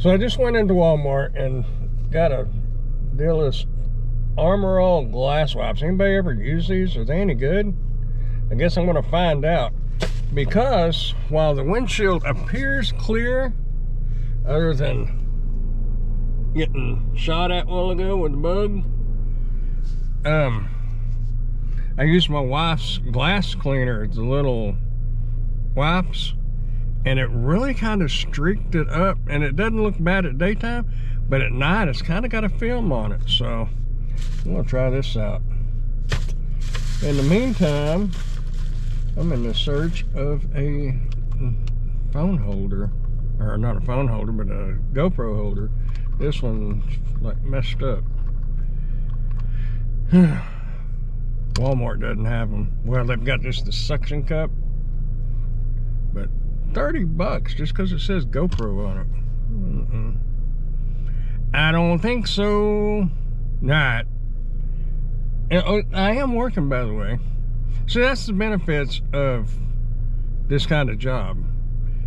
So I just went into Walmart and got a deal of Armor All glass wipes. Anybody ever use these? Are they any good? I guess I'm going to find out. Because while the windshield appears clear, other than getting shot at a while ago with the bug, I used my wife's glass cleaner, the little wipes, and it really kind of streaked it up, and it doesn't look bad at daytime, but at night it's kind of got a film on it. So I'm gonna try this out. In the meantime, I'm in the search of a phone holder, or not a phone holder, but a GoPro holder. This one's like messed up. Walmart doesn't have them. Well, they've got just the suction cup, but 30 bucks just because it says GoPro on it. I don't think so. Not. I am working, by the way. So that's the benefits of this kind of job,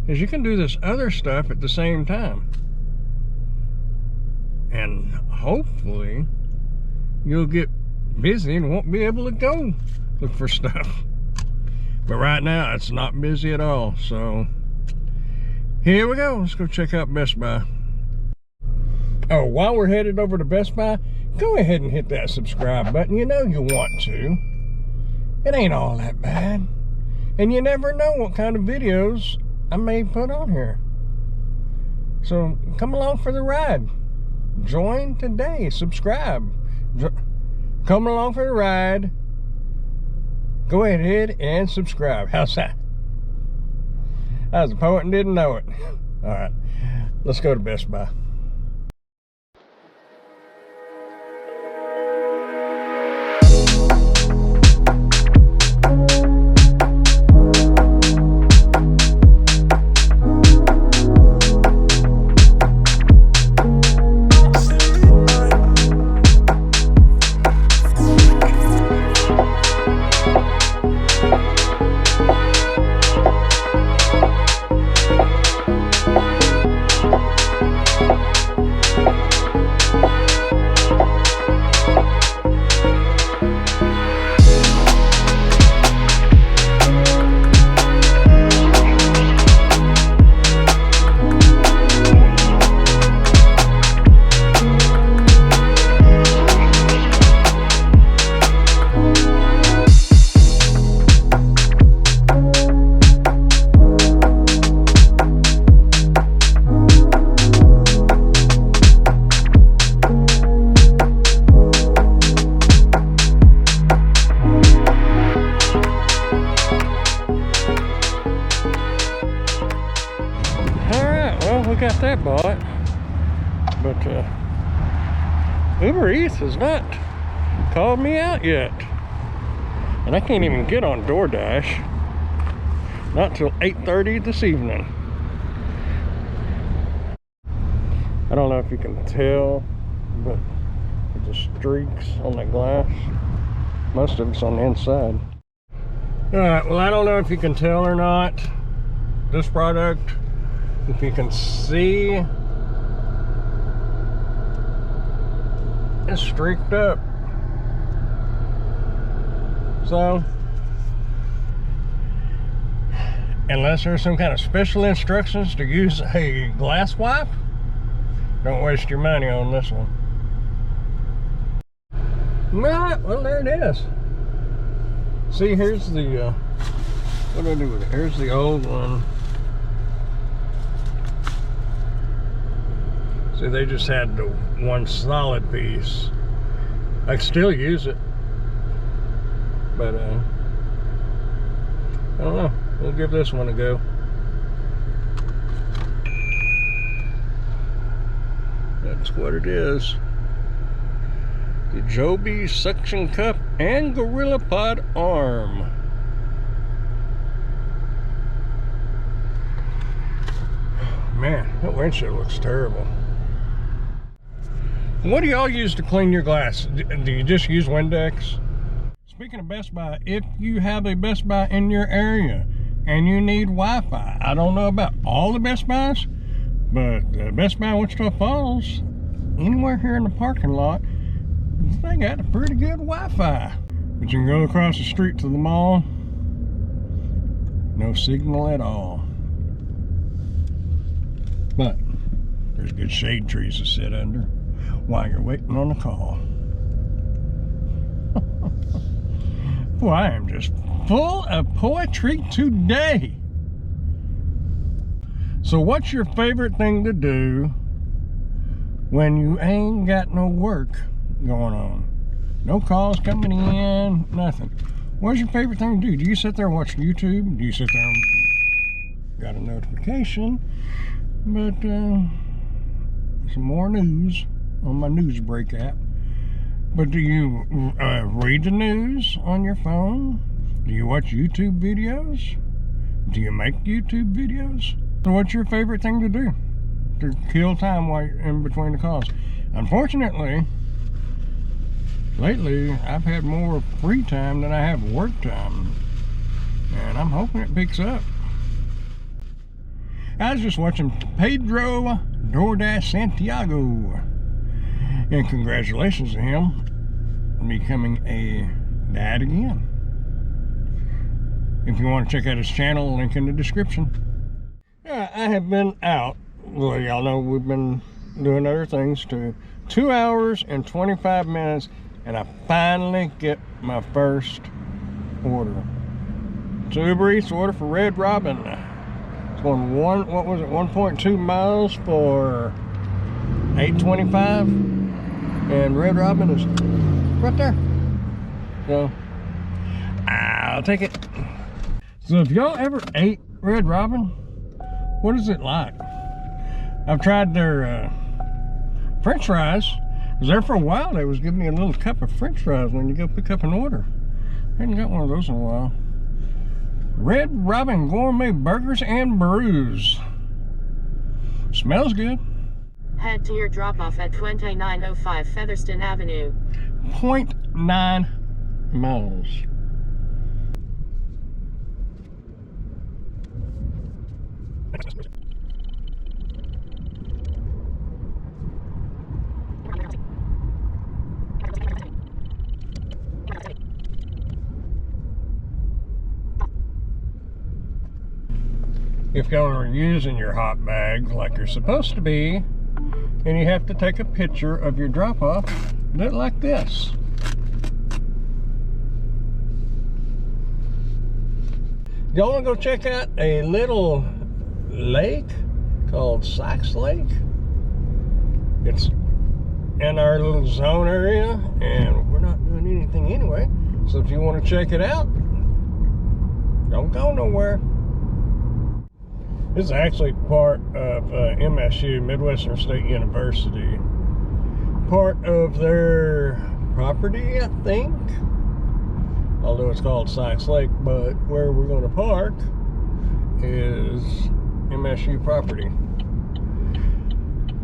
is you can do this other stuff at the same time. And hopefully you'll get busy and won't be able to go look for stuff. But right now it's not busy at all. So here we go. Let's go check out Best Buy. Oh, while we're headed over to Best Buy, go ahead and hit that subscribe button. You know you want to. It ain't all that bad. And you never know what kind of videos I may put on here. So come along for the ride. Join today. Subscribe. Come along for the ride. Go ahead and subscribe. How's that? I was a poet and didn't know it. All right. Let's go to Best Buy. Got that bought, but Uber Eats has not called me out yet, and I can't even get on DoorDash not till 8:30 this evening. I don't know if you can tell, but the streaks on that glass, most of it's on the inside. All right, well, I don't know if you can tell or not, this product, if you can see, it's streaked up. So unless there's some kind of special instructions to use a glass wipe, don't waste your money on this one. Right, well, there it is. See, here's the what do I do with it? Here's the old one. See, they just had the one solid piece. I can still use it, but I don't know. We'll give this one a go. That's what it is. The Joby suction cup and Gorilla Pod arm. Man, that windshield looks terrible. What do y'all use to clean your glass? Do you just use Windex? Speaking of Best Buy, if you have a Best Buy in your area and you need Wi-Fi, I don't know about all the Best Buys, But Best Buy Wichita Falls, anywhere here in the parking lot, they got a pretty good Wi-Fi. But you can go across the street to the mall, no signal at all. But there's good shade trees to sit under while you're waiting on the call. Boy, I am just full of poetry today. So what's your favorite thing to do when you ain't got no work going on? No calls coming in, nothing. What's your favorite thing to do? Do you sit there and watch YouTube? Do you sit there and got a notification? But some more news on my news break app. But do you read the news on your phone? Do you watch YouTube videos? Do you make YouTube videos? So what's your favorite thing to do to kill time while you're in between the calls? Unfortunately, lately I've had more free time than I have work time, and I'm hoping it picks up. I was just watching Pedro DoorDash Santiago, and congratulations to him on becoming a dad again. If you want to check out his channel, link in the description. Yeah, I have been out. Well, y'all know we've been doing other things too. 2 hours and 25 minutes, and I finally get my first order. It's Uber Eats order for Red Robin. It's going 1.2 miles for $8.25. And Red Robin is right there. So I'll take it. So if y'all ever ate Red Robin, what is it like? I've tried their French fries. I was there for a while. They was giving me a little cup of French fries when you go pick up an order. I hadn't got one of those in a while. Red Robin Gourmet Burgers and Brews. Smells good. Head to your drop-off at 2905 Featherston Avenue. 0.9 miles. If y'all are using your hot bag like you're supposed to be, and you have to take a picture of your drop-off, do it like this. Y'all want to go check out a little lake called Sykes Lake? It's in our little zone area, and we're not doing anything anyway. So if you want to check it out, don't go nowhere. This is actually part of MSU, Midwestern State University. Part of their property, I think. Although it's called Sykes Lake, but where we're going to park is MSU property.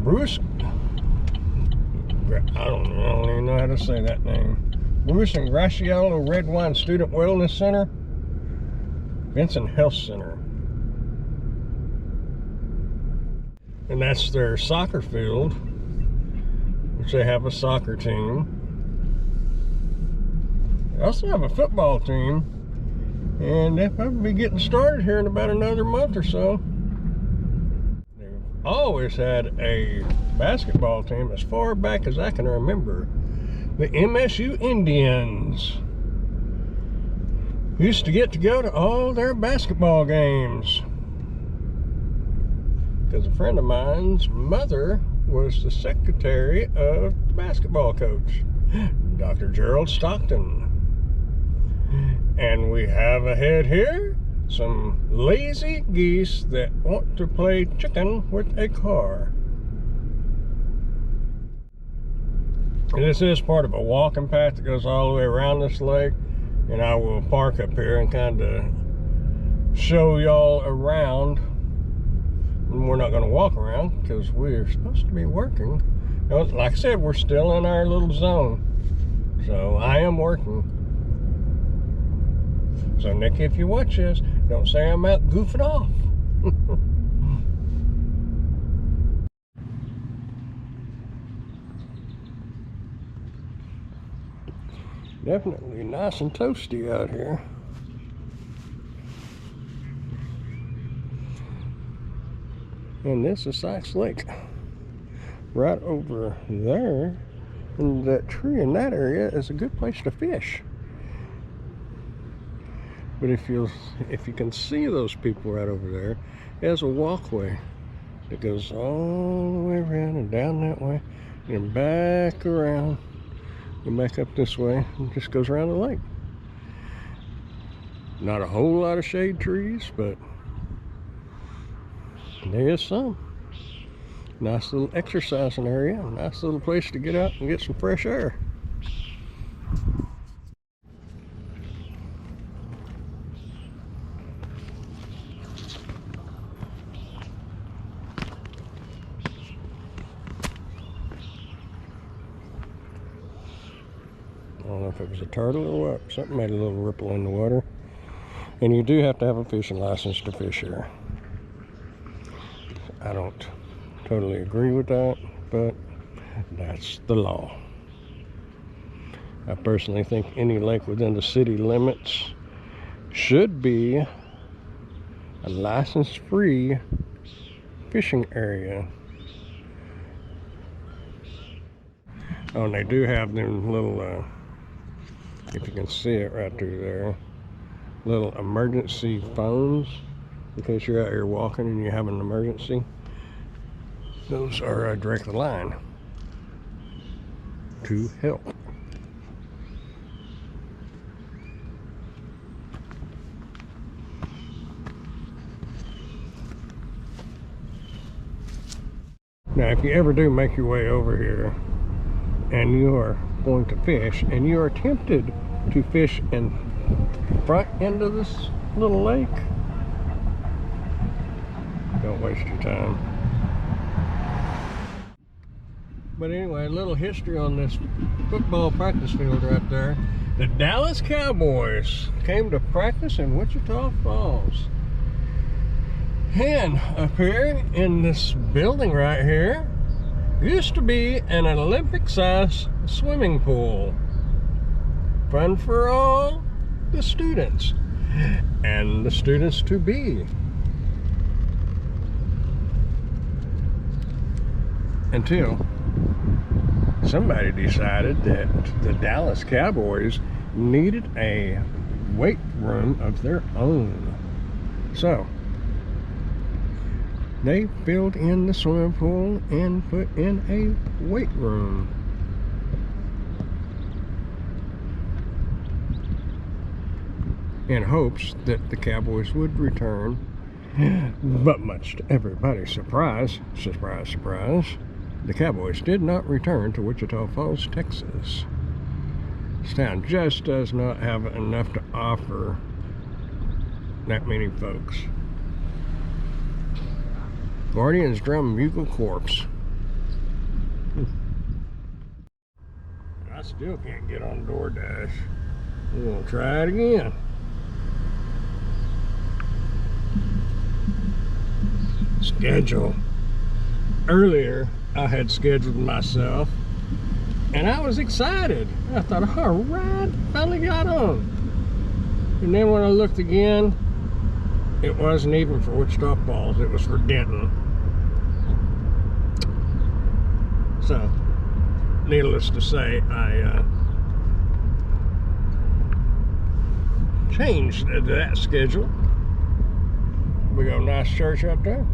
Bruce, I don't even know how to say that name. Bruce and Graciolo Red Wine Student Wellness Center, Vincent Health Center. And that's their soccer field, which they have a soccer team. They also have a football team, and they'll probably be getting started here in about another month or so. They've always had a basketball team as far back as I can remember. The MSU Indians used to get to go to all their basketball games, because a friend of mine's mother was the secretary of the basketball coach, Dr. Gerald Stockton. And we have ahead here some lazy geese that want to play chicken with a car. And this is part of a walking path that goes all the way around this lake, and I will park up here and kind of show y'all around. We're not going to walk around because we're supposed to be working. Now, like I said, we're still in our little zone, so I am working. So Nick, if you watch this, don't say I'm out goofing off. Definitely nice and toasty out here. And this is Sykes Lake. Right over there, and that tree in that area is a good place to fish. But if you can see those people right over there, there's a walkway that goes all the way around and down that way and back around and back up this way and just goes around the lake. Not a whole lot of shade trees, but there is some. Nice little exercising area, nice little place to get out and get some fresh air. I don't know if it was a turtle or what. Something made a little ripple in the water. And you do have to have a fishing license to fish here. I don't totally agree with that, but that's the law. I personally think any lake within the city limits should be a license-free fishing area. Oh, and they do have them little, if you can see it right through there, little emergency phones in case you're out here walking and you have an emergency. Those are a direct line to help. Now, if you ever do make your way over here and you are going to fish and you are tempted to fish in front end of this little lake, don't waste your time. But anyway, a little history on this football practice field right there. The Dallas Cowboys came to practice in Wichita Falls. And up here in this building right here used to be an Olympic-sized swimming pool. Fun for all the students and the students to be. Until somebody decided that the Dallas Cowboys needed a weight room of their own. So they filled in the swimming pool and put in a weight room. In hopes that the Cowboys would return. But much to everybody's surprise, surprise, surprise, the Cowboys did not return to Wichita Falls, Texas. This town just does not have enough to offer that many folks. Guardians Drum Bugle Corps. I still can't get on DoorDash. I'm gonna try it again. Schedule. Earlier, I had scheduled myself, and I was excited. I thought, all right, finally got on. And then when I looked again, it wasn't even for Wichita Falls, it was for Denton. So, needless to say, I changed that schedule. We got a nice church up there.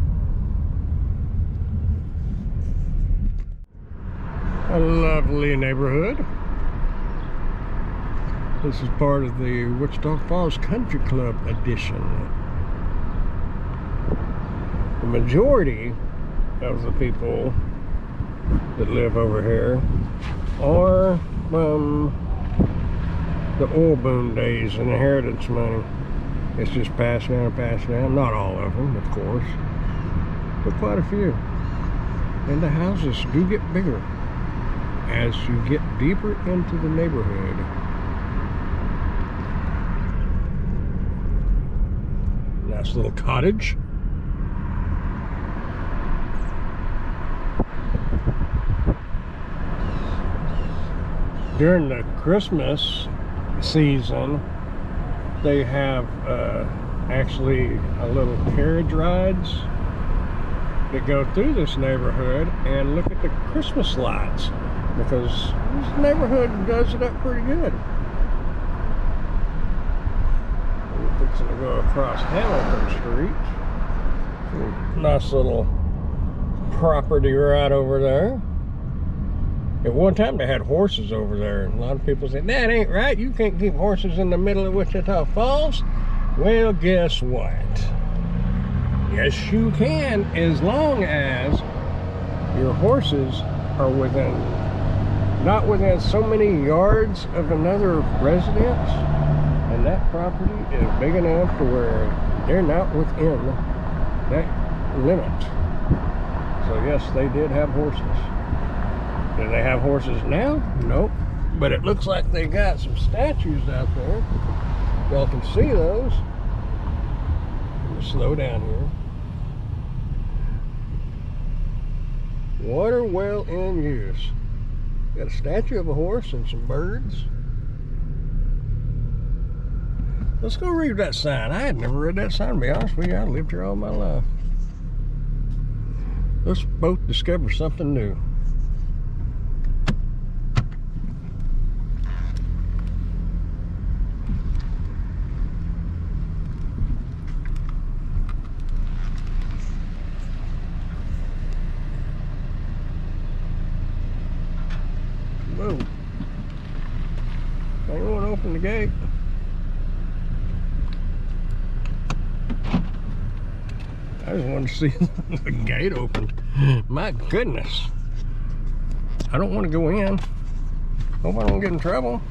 A lovely neighborhood. This is part of the Wichita Falls Country Club edition. The majority of the people that live over here are from the oil boom days and inheritance money. It's just passed down and passed down. Not all of them, of course, but quite a few. And the houses do get bigger as you get deeper into the neighborhood. Nice little cottage. During the Christmas season, they have actually a little carriage rides that go through this neighborhood and look at the Christmas lights, because this neighborhood does it up pretty good. We're fixing to go across Hamilton Street. Nice little property right over there. At one time they had horses over there, and a lot of people said, that ain't right, you can't keep horses in the middle of Wichita Falls. Well, guess what? Yes, you can, as long as your horses are not within so many yards of another residence, and that property is big enough to where they're not within that limit. So yes, they did have horses. Do they have horses now? Nope. But it looks like they got some statues out there. Y'all can see those. We'll slow down here. Water well in use. Got a statue of a horse and some birds. Let's go read that sign. I had never read that sign, to be honest with you. I lived here all my life. Let's both discover something new. Whoa. Anyone open the gate? I just wanted to see the gate open. My goodness. I don't want to go in. Hope I don't get in trouble.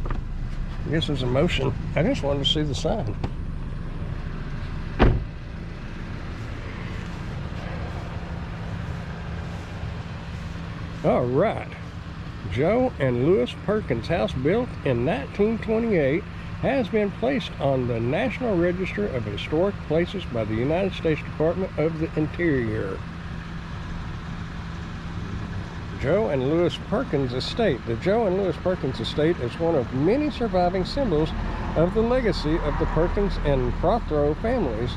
I guess there's a motion. I just wanted to see the sign. All right. Joe and Louis Perkins' house, built in 1928, has been placed on the National Register of Historic Places by the United States Department of the Interior. Joe and Louis Perkins Estate. The Joe and Louis Perkins Estate is one of many surviving symbols of the legacy of the Perkins and Prothero families.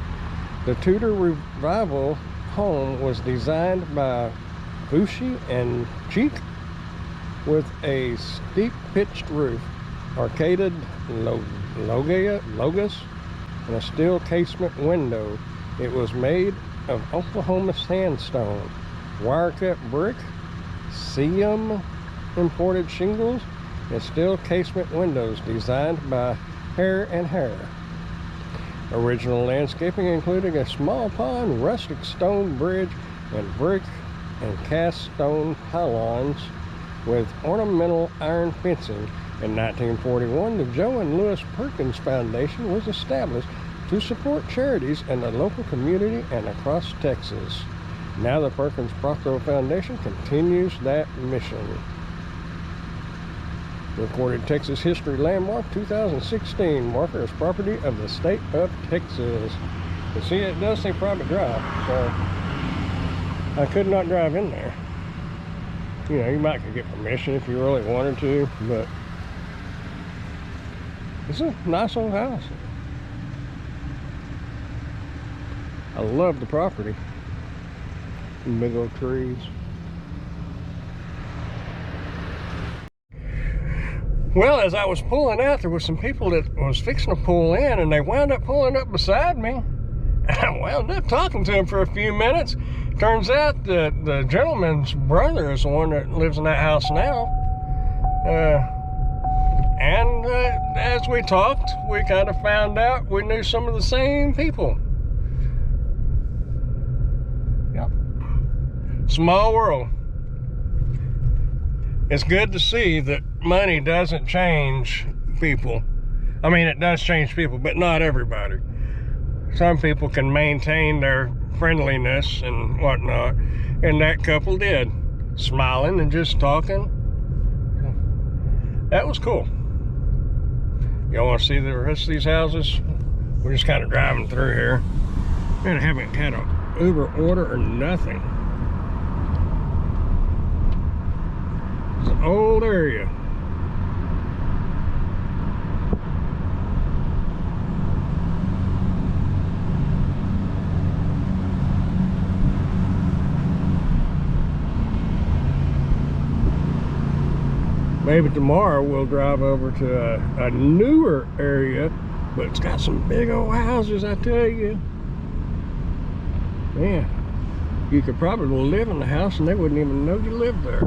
The Tudor Revival home was designed by Bushy and Cheek, with a steep pitched roof, arcaded logos, and a steel casement window. It was made of Oklahoma sandstone, wire-cut brick, Siam imported shingles, and steel casement windows designed by Hare and Hare. Original landscaping including a small pond, rustic stone bridge, and brick and cast stone pylons with ornamental iron fencing. In 1941, the Joe and Louis Perkins Foundation was established to support charities in the local community and across Texas. Now the Perkins Prothero Foundation continues that mission. Recorded Texas History Landmark 2016, marker as property of the state of Texas. You see, it does say private drive, so I could not drive in there. You know, you might could get permission if you really wanted to, but it's a nice old house. I love the property. Big old trees. Well, as I was pulling out, there was some people that was fixing to pull in, and they wound up pulling up beside me. I wound up talking to him for a few minutes. Turns out that the gentleman's brother is the one that lives in that house now. As we talked, we kind of found out we knew some of the same people. Yep. Small world. It's good to see that money doesn't change people. I mean, it does change people, but not everybody. Some people can maintain their friendliness and whatnot, and that couple did, smiling and just talking. That was cool. Y'all want to see the rest of these houses? We're just kind of driving through here. Man, I haven't had an Uber order or nothing. It's an old area. Maybe tomorrow we'll drive over to a newer area, but it's got some big old houses, I tell you. Man, you could probably live in the house and they wouldn't even know you lived there.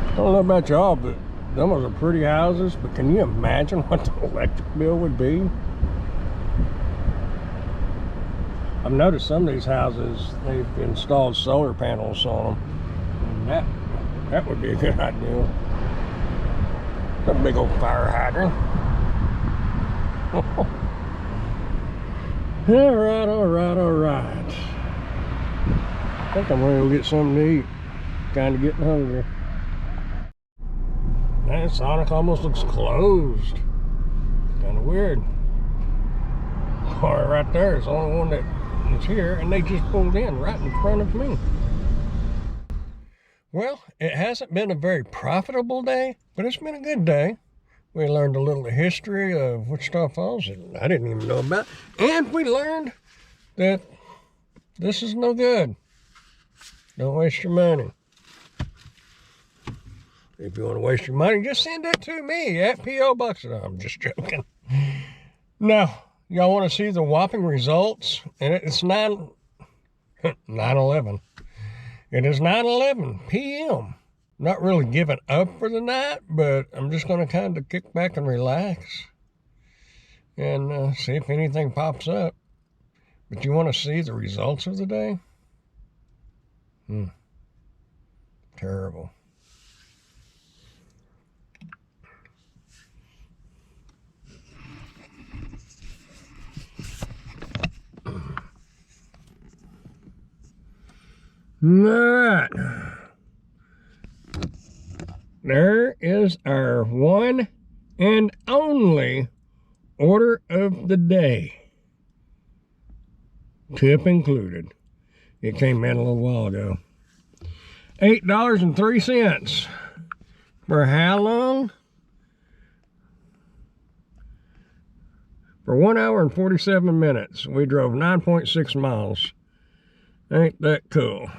I don't know about y'all, but those are pretty houses, but can you imagine what the electric bill would be? I've noticed some of these houses, they've installed solar panels on them. And that would be a good idea. A big old fire hydrant. All right, all right, all right. I think I'm ready to get something to eat. Kind of getting hungry. Man, Sonic almost looks closed. Kind of weird. Car right there is the only one that is here, and they just pulled in right in front of me. Well, it hasn't been a very profitable day, but it's been a good day. We learned a little history of Wichita Falls that I didn't even know about, and we learned that this is no good. Don't waste your money. If you want to waste your money, just send it to me at P.O. Box. I'm just joking. Now, y'all want to see the whopping results? And it's 9/11. It is 9:11 p.m. Not really giving up for the night, but I'm just going to kind of kick back and relax and see if anything pops up. But you want to see the results of the day? Terrible. Alright, there is our one and only order of the day. Tip included. It came in a little while ago. $8.03. For how long? For 1 hour and 47 minutes. We drove 9.6 miles. Ain't that cool?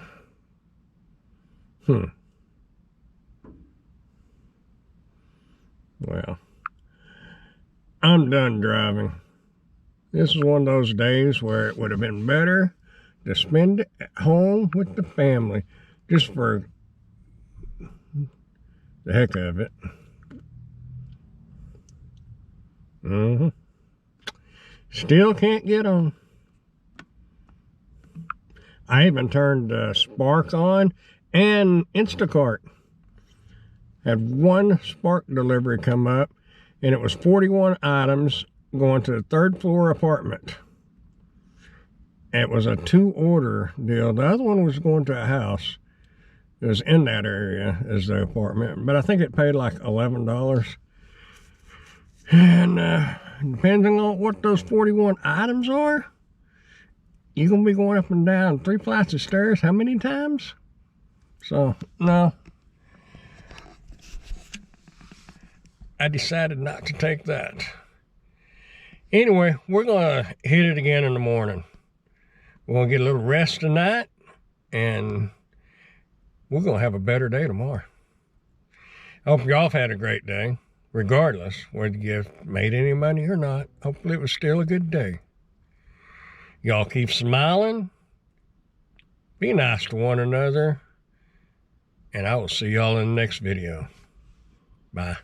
Well, I'm done driving. This is one of those days where it would have been better to spend it at home with the family, just for the heck of it. Still can't get on. I even turned Spark on and Instacart. Had one Spark delivery come up, and it was 41 items going to the 3rd floor apartment. It was a 2-order deal. The other one was going to a house. It was in that area as the apartment, but I think it paid like $11. And depending on what those 41 items are, you're going to be going up and down 3 flights of stairs how many times? So, no. I decided not to take that. Anyway, we're going to hit it again in the morning. We're going to get a little rest tonight, and we're going to have a better day tomorrow. I hope y'all have had a great day, regardless whether you made any money or not. Hopefully it was still a good day. Y'all keep smiling. Be nice to one another. And I will see y'all in the next video. Bye.